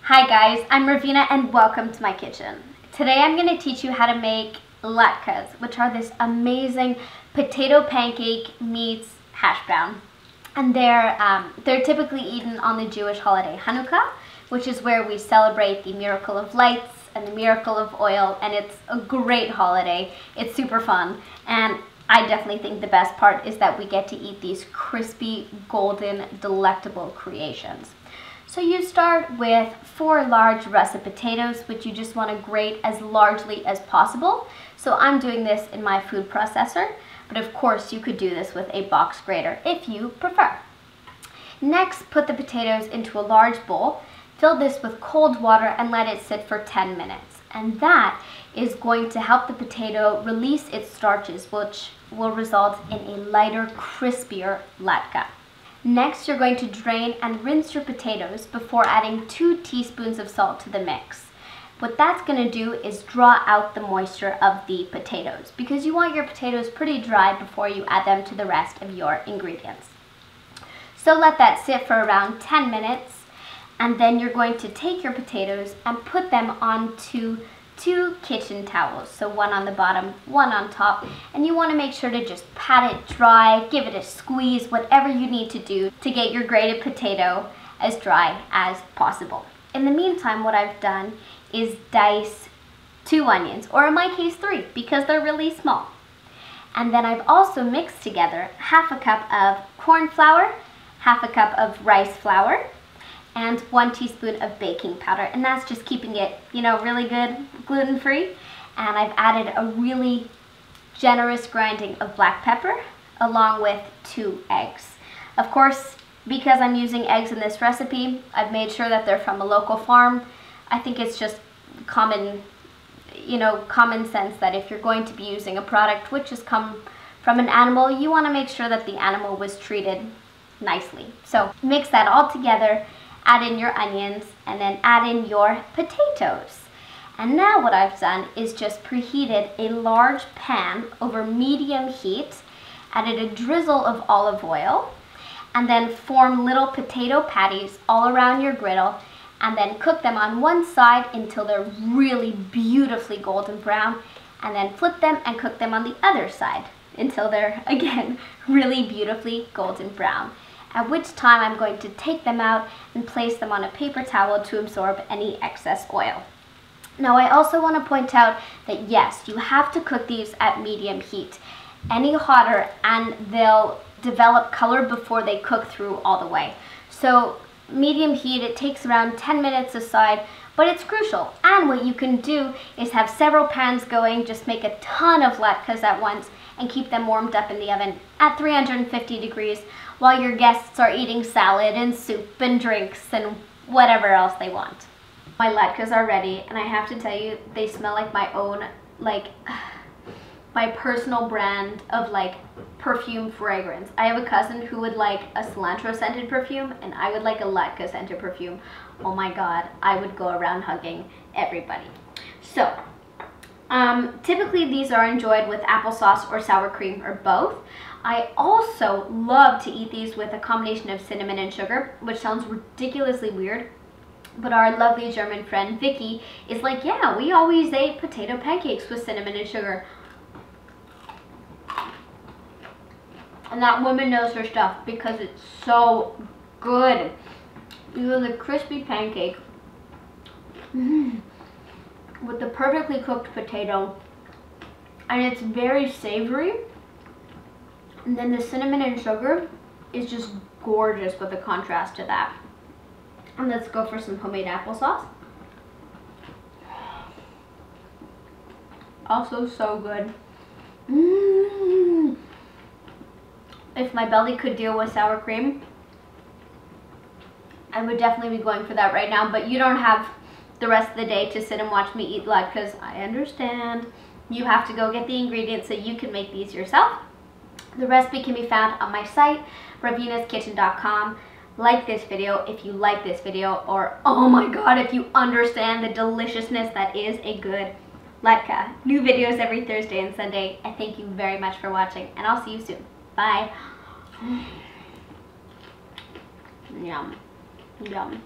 Hi guys, I'm Reveena and welcome to my kitchen. Today I'm going to teach you how to make latkes, which are this amazing potato pancake meets hash brown. And they're typically eaten on the Jewish holiday Hanukkah, which is where we celebrate the miracle of lights and the miracle of oil, and it's a great holiday. It's super fun, and I definitely think the best part is that we get to eat these crispy, golden, delectable creations. So you start with 4 large russet potatoes, which you just want to grate as largely as possible. So I'm doing this in my food processor, but of course you could do this with a box grater if you prefer. Next, put the potatoes into a large bowl, fill this with cold water and let it sit for 10 minutes. And that is going to help the potato release its starches, which will result in a lighter, crispier latke. Next, you're going to drain and rinse your potatoes before adding 2 teaspoons of salt to the mix. What that's going to do is draw out the moisture of the potatoes, because you want your potatoes pretty dry before you add them to the rest of your ingredients. So let that sit for around 10 minutes, and then you're going to take your potatoes and put them onto 2 kitchen towels, so one on the bottom, one on top, and you want to make sure to just pat it dry, give it a squeeze, whatever you need to do to get your grated potato as dry as possible. In the meantime, what I've done is dice 2 onions, or in my case 3, because they're really small. And then I've also mixed together half a cup of corn flour, half a cup of rice flour, and 1 teaspoon of baking powder, and that's just keeping it, really good, gluten-free. And I've added a really generous grinding of black pepper, along with 2 eggs. Of course, because I'm using eggs in this recipe, I've made sure that they're from a local farm. I think it's just common sense that if you're going to be using a product which has come from an animal, you want to make sure that the animal was treated nicely. So mix that all together, add in your onions, and then add in your potatoes. And now what I've done is just preheated a large pan over medium heat, added a drizzle of olive oil, and then form little potato patties all around your griddle, and then cook them on one side until they're really beautifully golden brown, and then flip them and cook them on the other side until they're, again, really beautifully golden brown. At which time I'm going to take them out and place them on a paper towel to absorb any excess oil. Now I also want to point out that yes, you have to cook these at medium heat. Any hotter and they'll develop color before they cook through all the way. So medium heat, it takes around 10 minutes aside, but it's crucial. And what you can do is have several pans going, just make a ton of latkes at once and keep them warmed up in the oven at 350 degrees while your guests are eating salad and soup and drinks and whatever else they want. My latkes are ready, and I have to tell you, they smell like my own, my personal brand of perfume fragrance. I have a cousin who would like a cilantro scented perfume, and I would like a latke scented perfume. Oh my god, I would go around hugging everybody. So typically these are enjoyed with applesauce or sour cream or both. I also love to eat these with a combination of cinnamon and sugar, which sounds ridiculously weird, but our lovely German friend Vicky is like, yeah, we always ate potato pancakes with cinnamon and sugar. And that woman knows her stuff because it's so good. You have the crispy pancake with the perfectly cooked potato, and it's very savory. And then the cinnamon and sugar is just gorgeous with the contrast to that. And let's go for some homemade applesauce. Also so good. If my belly could deal with sour cream, I would definitely be going for that right now, but you don't have the rest of the day to sit and watch me eat latkes. I understand. You have to go get the ingredients so you can make these yourself. The recipe can be found on my site, raveenaskitchen.com. Like this video if you like this video, or oh my god, if you understand the deliciousness that is a good latke. New videos every Thursday and Sunday. I thank you very much for watching, and I'll see you soon. Bye. Yum. Yum.